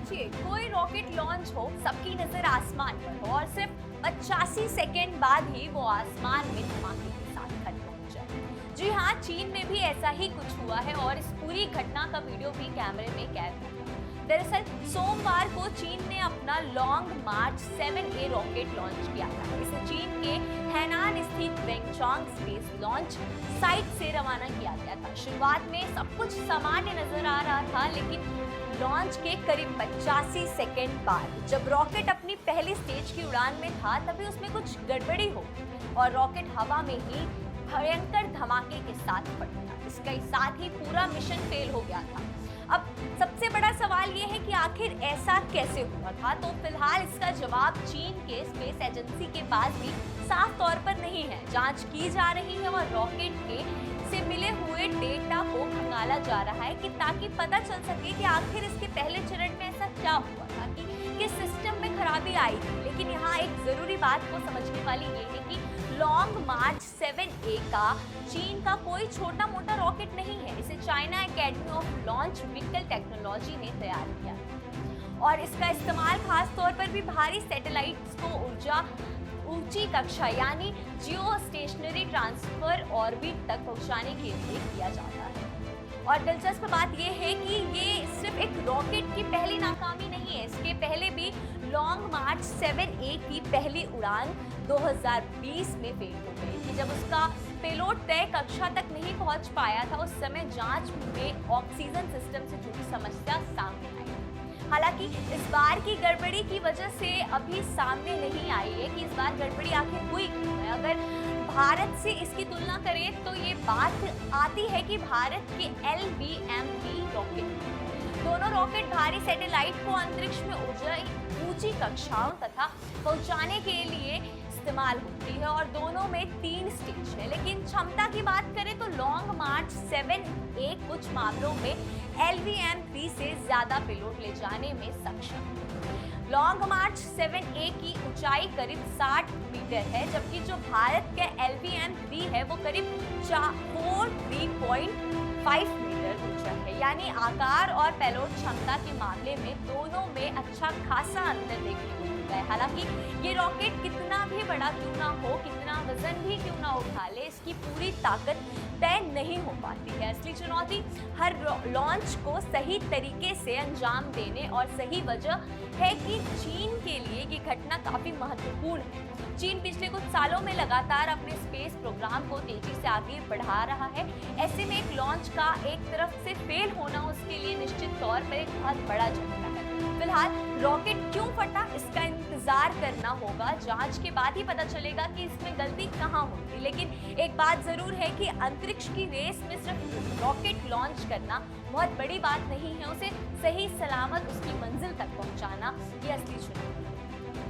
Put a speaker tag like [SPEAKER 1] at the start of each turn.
[SPEAKER 1] सोचिए कोई rocket launch हो, सबकी नजर आसमान पर हो और सिर्फ 85 सेकेंड बाद ही वो आसमान में धमाके के साथ खत्म हो जाए। जी हाँ, चीन में भी ऐसा ही कुछ हुआ है और इस पूरी घटना का वीडियो भी कैमरे में कैद हुआ। दरअसल सोमवार को चीन ने अपना लॉन्ग मार्च 7A रॉकेट लॉन्च किया था। इसे चीन के हैनान स्थित वेंगचांग स्पेस लॉन्च साइट से रवाना किया गया था। शुरुआत में सब कुछ सामान्य नजर आ रहा था, लेकिन लॉन्च के करीब 85 सेकेंड बाद जब रॉकेट अपनी पहली स्टेज की उड़ान में था, तभी उसमें कुछ गड़बड़ी हो और रॉकेट हवा में ही भयंकर धमाके के साथ फट गया। इसके साथ ही पूरा मिशन फेल हो गया था। अब सबसे बड़ा सवाल ये है कि आखिर ऐसा कैसे हुआ था। तो फिलहाल इसका जवाब चीन के स्पेस एजेंसी के पास भी साफ तौर पर नहीं है। जांच की जा रही है और रॉकेट के से मिले हुए डेटा को खंगाला जा रहा है कि ताकि पता चल सके कि आखिर इसके पहले चरण में ऐसा क्या हुआ था कि किस सिस्टम में खराबी आई थी। लेकिन यहाँ एक जरूरी बात को समझने वाली ये है कि लॉन्ग मार्च 7A का चीन का कोई छोटा मोटा रॉकेट नहीं है। इसे China academy of launch vehicle technology ने तैयार किया और इसका इस्तेमाल खास तौर पर भी भारी सैटेलाइट्स को ऊंची कक्षा यानी जियो स्टेशनरी ट्रांसफर ऑर्बिट तक पहुंचाने के लिए किया जाता है। और दिलचस्प बात यह है कि ये सिर्फ एक रॉकेट की पहली नाकामी नहीं है। इसके पहले भी लॉन्ग मार्च 7A की पहली उड़ान 2020 में फेल हो गई थी। जब उसका पेलोड तय कक्षा तक नहीं पहुंच पाया था, उस समय जांच में ऑक्सीजन सिस्टम से जुड़ी समस्या सामने आई। हालांकि इस बार की गड़बड़ी की वजह से अभी सामने नहीं आई है कि इस बार गड़बड़ी आखिर हुई क्यों है। अगर भारत से इसकी तुलना करें तो ये बात आती है कि भारत के LVM-3 रॉकेट, दोनों रॉकेट भारी सैटेलाइट को अंतरिक्ष में ऊंची कक्षाओं तथा पहुंचाने के लिए इस्तेमाल होती है और दोनों में 3 स्टेज है। लेकिन क्षमता की बात करें तो लॉन्ग मार्च 7A कुछ मामलों में LVM-3 से ज्यादा पेलोड ले जाने में सक्षम है। लॉन्ग मार्च 7A की ऊंचाई करीब 60 मीटर है, जबकि जो भारत का LVM-3 है वो करीब 43.5 मीटर ऊंचा है। यानी आकार और पेलोड क्षमता के मामले में दोनों में अच्छा खासा अंतर देखने को मिलता है। हालांकि ये रॉकेट कितना भी बड़ा क्यों ना हो, कितना वजन भी क्यों ना उठा ले, इसकी पूरी ताकत तय नहीं हो पाती है। असली चुनौती हर लॉन्च को सही तरीके से अंजाम देने और सही वजह है कि चीन के लिए ये घटना काफी महत्वपूर्ण है। चीन पिछले कुछ सालों में लगातार अपने स्पेस प्रोग्राम को तेजी से आगे बढ़ा रहा है। ऐसे में एक लॉन्च का एक तरफ से फेल होना उसके लिए निश्चित तौर पर एक बहुत बड़ा झटका है। फिलहाल रॉकेट क्यों फटा, इसका इंतजार करना होगा। जांच के बाद ही पता चलेगा कि इसमें गलती कहाँ हुई। लेकिन एक बात जरूर है कि अंतरिक्ष की रेस में सिर्फ रॉकेट लॉन्च करना बहुत बड़ी बात नहीं है। उसे सही सलामत उसकी मंजिल तक पहुंचाना ये असली चुनौती है।